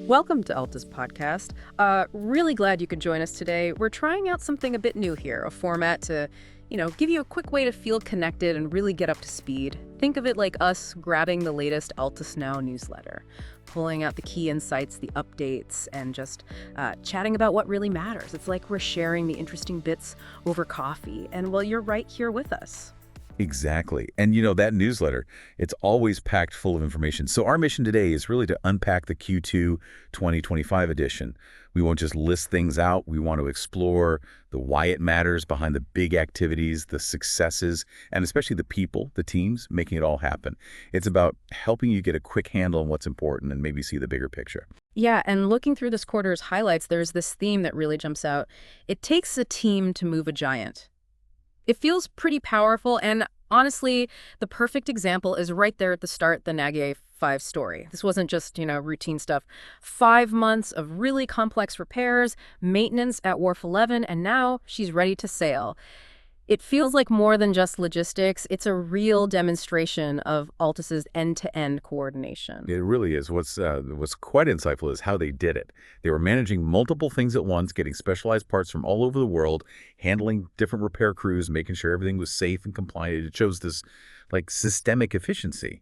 Welcome to ALTUS Podcast. Really glad you could join us today. We're trying out something a bit new here, a format to, give you a quick way to feel connected and really get up to speed. Think of it like us grabbing the latest ALTUS Now newsletter, pulling out the key insights, the updates, and just chatting about what really matters. It's like we're sharing the interesting bits over coffee, and well, you're right here with us. Exactly. And that newsletter, it's always packed full of information. So our mission today is really to unpack the Q2 2025 edition. We won't just list things out. We want to explore the why it matters behind the big activities, the successes, and especially the people, the teams, making it all happen. It's about helping you get a quick handle on what's important and maybe see the bigger picture. Yeah, and looking through this quarter's highlights, there's this theme that really jumps out. It takes a team to move a giant. It feels pretty powerful, and honestly, the perfect example is right there at the start, the Nagye 5 story. This wasn't just, routine stuff. 5 months of really complex repairs, maintenance at Wharf 11, and now she's ready to sail. It feels like more than just logistics. It's a real demonstration of Altus's end-to-end coordination. It really is. What's quite insightful is how they did it. They were managing multiple things at once, getting specialized parts from all over the world, handling different repair crews, making sure everything was safe and compliant. It shows this systemic efficiency.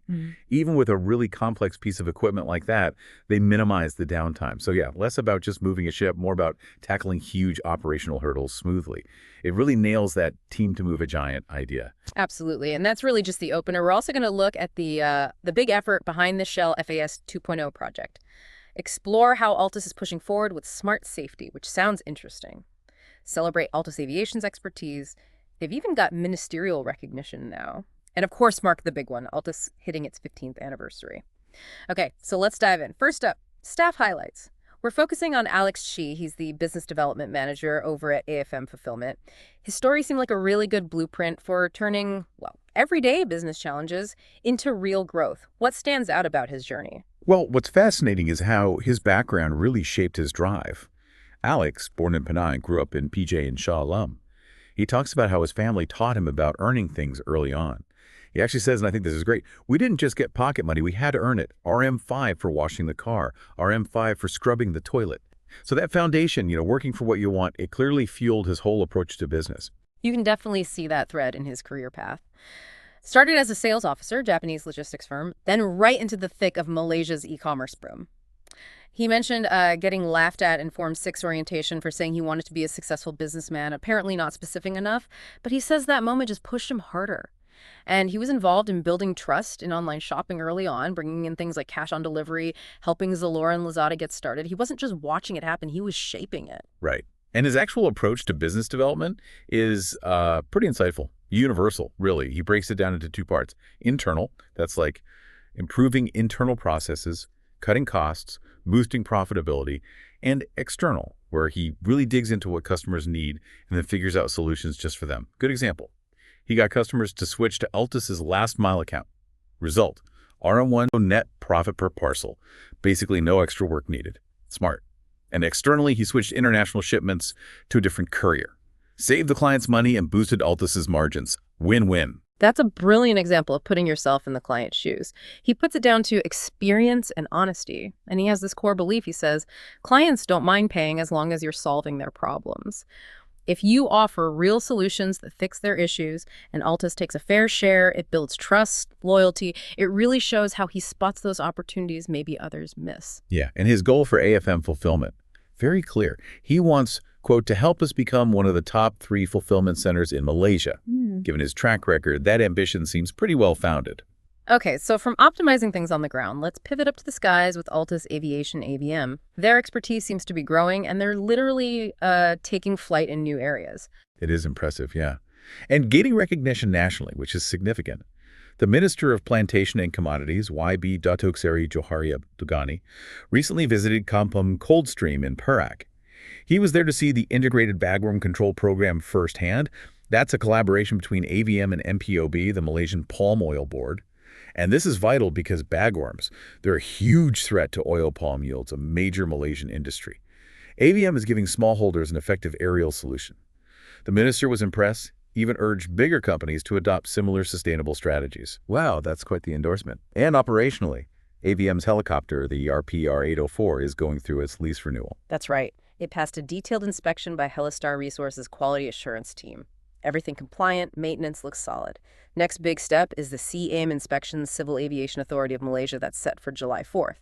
Even with a really complex piece of equipment like that, they minimize the downtime. So yeah, less about just moving a ship, more about tackling huge operational hurdles smoothly. It really nails that team to move a giant idea. Absolutely. And that's really just the opener. We're also going to look at the big effort behind the Shell FAS 2.0 project. Explore how Altus is pushing forward with smart safety, which sounds interesting. Celebrate Altus Aviation's expertise. They've even got ministerial recognition now. And of course, mark the big one, Altus hitting its 15th anniversary. Okay, so let's dive in. First up, staff highlights. We're focusing on Alex Shi. He's the business development manager over at AFM Fulfillment. His story seemed like a really good blueprint for turning, everyday business challenges into real growth. What stands out about his journey? Well, what's fascinating is how his background really shaped his drive. Alex, born in Penang, grew up in PJ and Shah Alam. He talks about how his family taught him about earning things early on. He actually says, and I think this is great, we didn't just get pocket money, we had to earn it. RM5 for washing the car, RM5 for scrubbing the toilet. So that foundation, working for what you want, it clearly fueled his whole approach to business. You can definitely see that thread in his career path. Started as a sales officer, Japanese logistics firm, then right into the thick of Malaysia's e-commerce boom. He mentioned getting laughed at in Form 6 orientation for saying he wanted to be a successful businessman, apparently not specific enough, but he says that moment just pushed him harder. And he was involved in building trust in online shopping early on, bringing in things like cash on delivery, helping Zalora and Lazada get started. He wasn't just watching it happen, he was shaping it. Right. And his actual approach to business development is pretty insightful, universal, really. He breaks it down into 2 parts. Internal, that's like improving internal processes, cutting costs, boosting profitability, and external, where he really digs into what customers need and then figures out solutions just for them. Good example. He got customers to switch to Altus's last mile account. Result, RM1 net profit per parcel. Basically no extra work needed. Smart. And externally, he switched international shipments to a different courier. Saved the client's money and boosted Altus's margins. Win-win. That's a brilliant example of putting yourself in the client's shoes. He puts it down to experience and honesty. And he has this core belief, he says, clients don't mind paying as long as you're solving their problems. If you offer real solutions that fix their issues and Altus takes a fair share, it builds trust, loyalty. It really shows how he spots those opportunities maybe others miss. Yeah, and his goal for AFM Fulfillment, very clear. He wants, quote, to help us become one of the top 3 fulfillment centers in Malaysia. Given his track record, that ambition seems pretty well founded. Okay, so from optimizing things on the ground, let's pivot up to the skies with Altus Aviation AVM. Their expertise seems to be growing, and they're literally taking flight in new areas. It is impressive, yeah. And gaining recognition nationally, which is significant. The Minister of Plantation and Commodities, YB Datuk Seri Johari Abdugani, recently visited Kampung Coldstream in Perak. He was there to see the Integrated Bagworm Control Program firsthand. That's a collaboration between AVM and MPOB, the Malaysian Palm Oil Board. And this is vital because bagworms, they're a huge threat to oil palm yields, a major Malaysian industry. AVM is giving smallholders an effective aerial solution. The minister was impressed, even urged bigger companies to adopt similar sustainable strategies. Wow, that's quite the endorsement. And operationally, AVM's helicopter, the RPR-804, is going through its lease renewal. That's right. It passed a detailed inspection by Helistar Resources quality assurance team. Everything compliant, maintenance looks solid. Next big step is the CAIM inspection, Civil Aviation Authority of Malaysia, that's set for July 4th.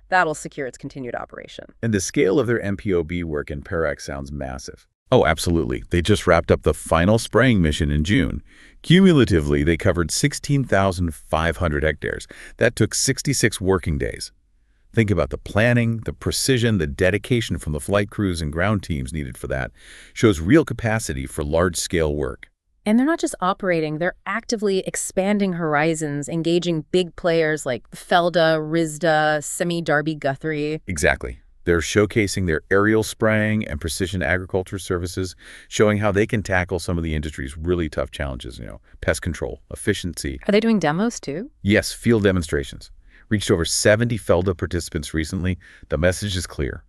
That'll secure its continued operation. And the scale of their MPOB work in Perak sounds massive. Oh, absolutely. They just wrapped up the final spraying mission in June. Cumulatively, they covered 16,500 hectares. That took 66 working days. Think about the planning, the precision, the dedication from the flight crews and ground teams needed for that. Shows real capacity for large-scale work. And they're not just operating, they're actively expanding horizons, engaging big players like Felda, Rizda, Semi-Darby Guthrie. Exactly. They're showcasing their aerial spraying and precision agriculture services, showing how they can tackle some of the industry's really tough challenges, pest control, efficiency. Are they doing demos too? Yes, field demonstrations. Reached over 70 Felda participants recently. The message is clear.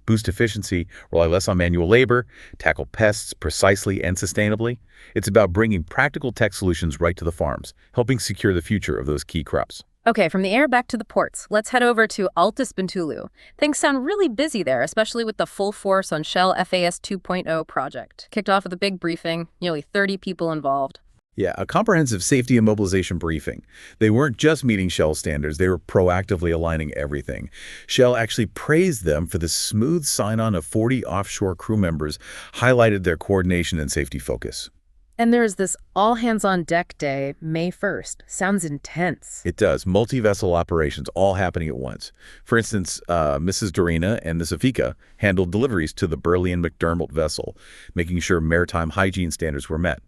Boost efficiency, rely less on manual labor, tackle pests precisely and sustainably. It's about bringing practical tech solutions right to the farms, helping secure the future of those key crops. Okay, from the air back to the ports. Let's head over to ALTUS Bintulu. Things sound really busy there, especially with the full force on Shell FAS 2.0 project. Kicked off with a big briefing, nearly 30 people involved. Yeah, a comprehensive safety and mobilization briefing. They weren't just meeting Shell standards, they were proactively aligning everything. Shell actually praised them for the smooth sign-on of 40 offshore crew members, highlighted their coordination and safety focus. And there's this all-hands-on-deck day, May 1st. Sounds intense. It does. Multi-vessel operations, all happening at once. For instance, Mrs. Dorina and Miss Afika handled deliveries to the Burley and McDermott vessel, making sure maritime hygiene standards were met.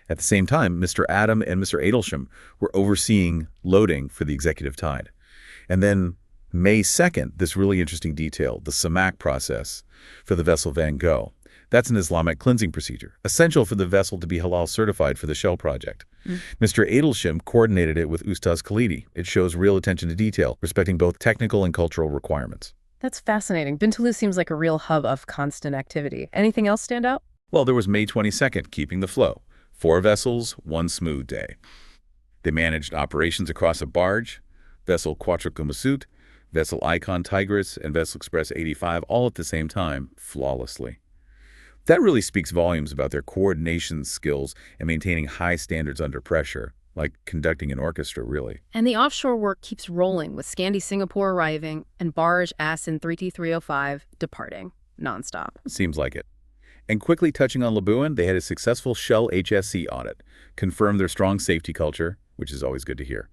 At the same time, Mr. Adam and Mr. Adelsham were overseeing loading for the Executive Tide. And then May 2nd, this really interesting detail, the Samak process for the vessel Van Gogh. That's an Islamic cleansing procedure, essential for the vessel to be halal certified for the Shell project. Mr. Adelsham coordinated it with Ustaz Khalidi. It shows real attention to detail, respecting both technical and cultural requirements. That's fascinating. Bintulu seems like a real hub of constant activity. Anything else stand out? Well, there was May 22nd, keeping the flow. 4 vessels, 1 smooth day. They managed operations across a barge, vessel Quattro Masut, vessel Icon Tigris, and vessel Express 85 all at the same time, flawlessly. That really speaks volumes about their coordination skills and maintaining high standards under pressure, like conducting an orchestra, really. And the offshore work keeps rolling, with Scandi Singapore arriving and barge Asin 3T305 departing, nonstop. Seems like it. And quickly touching on Labuan, they had a successful Shell HSC audit, confirmed their strong safety culture, which is always good to hear.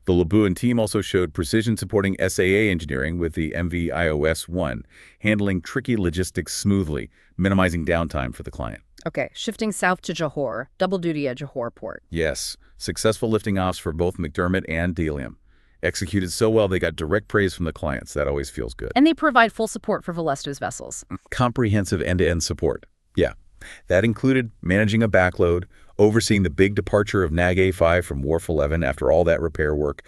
The Labuan team also showed precision supporting SAA engineering with the MV IOS-1, handling tricky logistics smoothly, minimizing downtime for the client. Okay, shifting south to Johor, double duty at Johor port. Yes, successful lifting offs for both McDermott and Delium. Executed so well they got direct praise from the clients. That always feels good. And they provide full support for Valesto's vessels. Comprehensive end-to-end support. Yeah. That included managing a backload, overseeing the big departure of NAG A5 from Wharf 11 after all that repair work,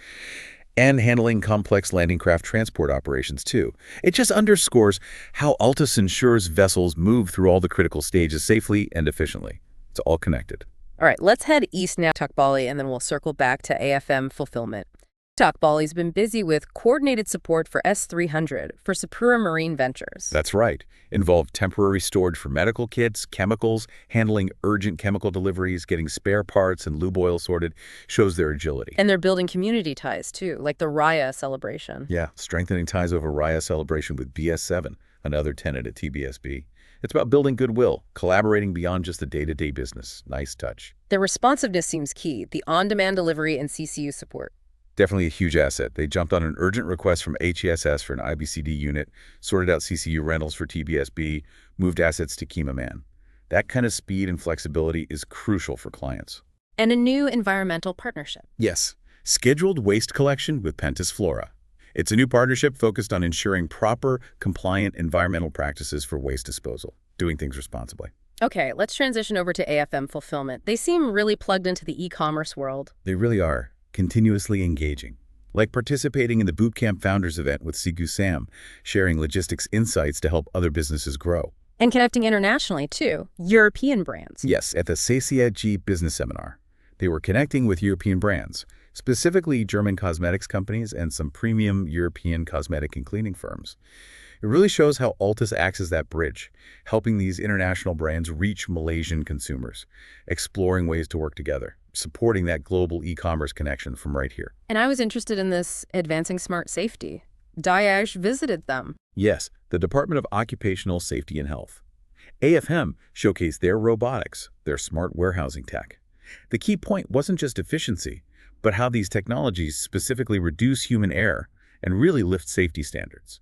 and handling complex landing craft transport operations, too. It just underscores how ALTUS ensures vessels move through all the critical stages safely and efficiently. It's all connected. All right, let's head east now to Takbali, and then we'll circle back to AFM fulfillment. Takbali's been busy with coordinated support for S300 for Sapura Marine Ventures. That's right. Involved temporary storage for medical kits, chemicals, handling urgent chemical deliveries, getting spare parts and lube oil sorted. Shows their agility. And they're building community ties, too, like the Raya celebration. Yeah, strengthening ties over Raya celebration with BS7, another tenant at TBSB. It's about building goodwill, collaborating beyond just the day-to-day business. Nice touch. Their responsiveness seems key, the on-demand delivery and CCU support. Definitely a huge asset. They jumped on an urgent request from HESS for an IBCD unit, sorted out CCU rentals for TBSB, moved assets to Kimaman. That kind of speed and flexibility is crucial for clients. And a new environmental partnership. Yes, scheduled waste collection with Pentis Flora. It's a new partnership focused on ensuring proper, compliant environmental practices for waste disposal, doing things responsibly. Okay, let's transition over to AFM fulfillment. They seem really plugged into the e-commerce world. They really are. Continuously engaging. Like participating in the Bootcamp Founders event with Sigu Sam, sharing logistics insights to help other businesses grow. And connecting internationally, too. European brands. Yes, at the CCIG Business Seminar. They were connecting with European brands, specifically German cosmetics companies and some premium European cosmetic and cleaning firms. It really shows how Altus acts as that bridge, helping these international brands reach Malaysian consumers, exploring ways to work together, supporting that global e-commerce connection from right here. And I was interested in this advancing smart safety. Daesh visited them. Yes, the Department of Occupational Safety and Health. AFM showcased their robotics, their smart warehousing tech. The key point wasn't just efficiency, but how these technologies specifically reduce human error and really lift safety standards.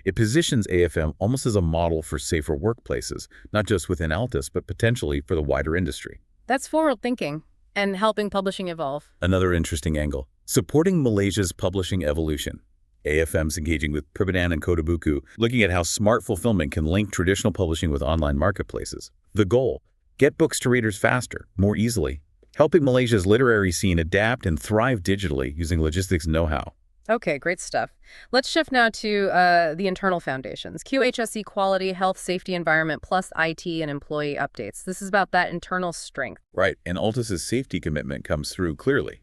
It positions AFM almost as a model for safer workplaces, not just within Altus, but potentially for the wider industry. That's forward thinking and helping publishing evolve. Another interesting angle, supporting Malaysia's publishing evolution. AFM's engaging with Pribadan and Kotabuku, looking at how smart fulfillment can link traditional publishing with online marketplaces. The goal, get books to readers faster, more easily, helping Malaysia's literary scene adapt and thrive digitally using logistics know-how. Okay, great stuff. Let's shift now to the internal foundations. QHSE quality, health, safety, environment, plus IT and employee updates. This is about that internal strength. Right, and Altus's safety commitment comes through clearly.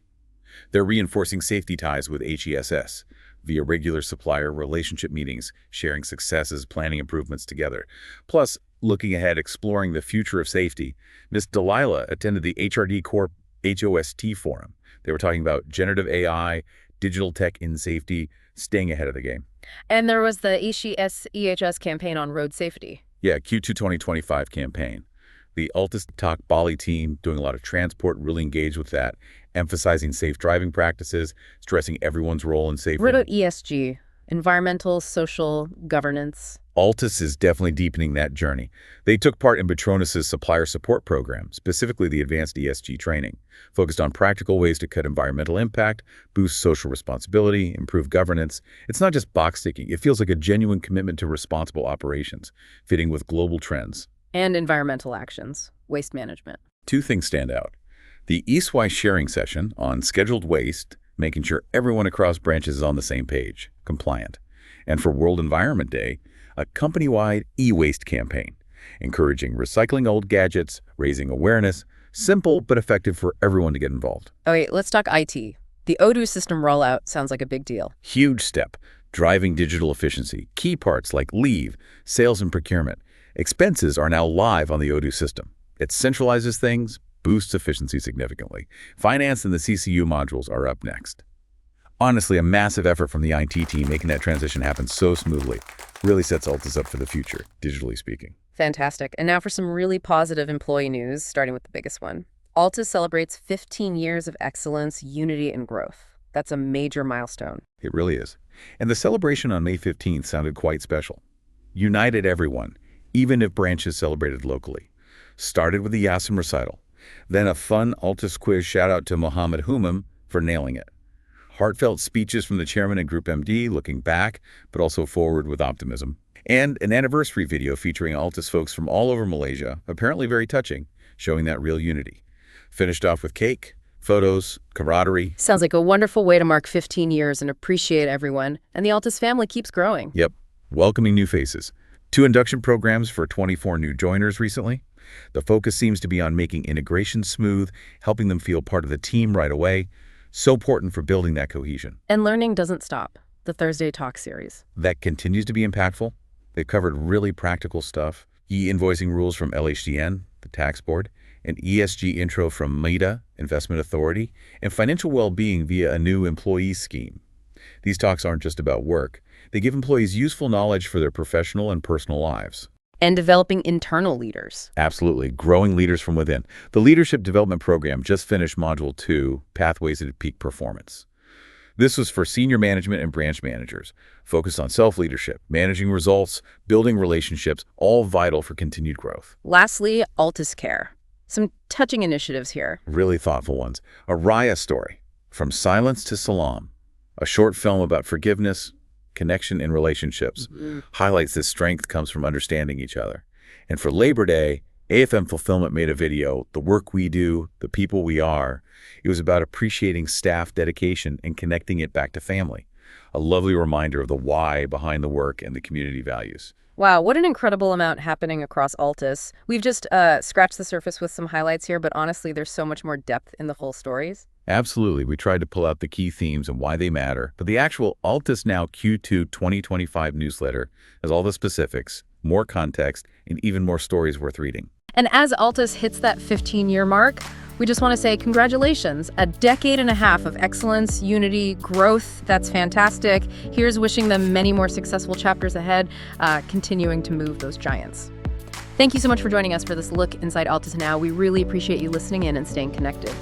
They're reinforcing safety ties with HESS via regular supplier relationship meetings, sharing successes, planning improvements together. Plus, looking ahead, exploring the future of safety. Ms. Delilah attended the HRD Corp HOST forum. They were talking about generative AI, digital tech in safety, staying ahead of the game. And there was the EHS campaign on road safety. Yeah, Q2 2025 campaign. The Altus Talk Bali team doing a lot of transport, really engaged with that, emphasizing safe driving practices, stressing everyone's role in safety. What about ESG? Environmental, social, governance? Altus is definitely deepening that journey. They took part in Petronas' supplier support program, specifically the advanced ESG training, focused on practical ways to cut environmental impact, boost social responsibility, improve governance. It's not just box ticking. It feels like a genuine commitment to responsible operations, fitting with global trends. And environmental actions, waste management. Two things stand out. The East-West sharing session on scheduled waste, making sure everyone across branches is on the same page, compliant. And for World Environment Day, a company-wide e-waste campaign, encouraging recycling old gadgets, raising awareness, simple but effective for everyone to get involved. Okay, let's talk IT. The Odoo system rollout sounds like a big deal. Huge step, driving digital efficiency. Key parts like leave, sales and procurement. Expenses are now live on the Odoo system. It centralizes things, boosts efficiency significantly. Finance and the CCU modules are up next. Honestly, a massive effort from the IT team making that transition happen so smoothly. Really sets Altus up for the future, digitally speaking. Fantastic. And now for some really positive employee news, starting with the biggest one. Altus celebrates 15 years of excellence, unity, and growth. That's a major milestone. It really is. And the celebration on May 15th sounded quite special. United everyone, even if branches celebrated locally. Started with the Yasin recital. Then a fun Altus quiz shout-out to Mohammed Humam for nailing it. Heartfelt speeches from the chairman and Group MD, looking back, but also forward with optimism. And an anniversary video featuring Altus folks from all over Malaysia, apparently very touching, showing that real unity. Finished off with cake, photos, camaraderie. Sounds like a wonderful way to mark 15 years and appreciate everyone. And the Altus family keeps growing. Yep, welcoming new faces. 2 induction programs for 24 new joiners recently. The focus seems to be on making integration smooth, helping them feel part of the team right away. So important for building that cohesion. And learning doesn't stop. The Thursday Talk series. That continues to be impactful. They've covered really practical stuff. E-invoicing rules from LHDN, the tax board, an ESG intro from MIDA, Investment Authority, and financial well-being via a new employee scheme. These talks aren't just about work. They give employees useful knowledge for their professional and personal lives. And developing internal leaders. Absolutely. Growing leaders from within. The Leadership Development Program just finished Module 2, Pathways to Peak Performance. This was for senior management and branch managers, focused on self-leadership, managing results, building relationships, all vital for continued growth. Lastly, Altus Care. Some touching initiatives here. Really thoughtful ones. A Raya story, From Silence to Salam, a short film about forgiveness, connection in relationships, highlights this strength comes from understanding each other. And for Labor Day, AFM Fulfillment made a video, The Work We Do, The People We Are. It was about appreciating staff dedication and connecting it back to family. A lovely reminder of the why behind the work and the community values. Wow, what an incredible amount happening across Altus. We've just scratched the surface with some highlights here, but honestly, there's so much more depth in the whole stories. Absolutely. We tried to pull out the key themes and why they matter, but the actual ALTUS Now Q2 2025 newsletter has all the specifics, more context, and even more stories worth reading. And as Altus hits that 15-year mark, we just want to say congratulations. A decade and a half of excellence, unity, growth. That's fantastic. Here's wishing them many more successful chapters ahead, continuing to move those giants. Thank you so much for joining us for this look inside Altus Now. We really appreciate you listening in and staying connected.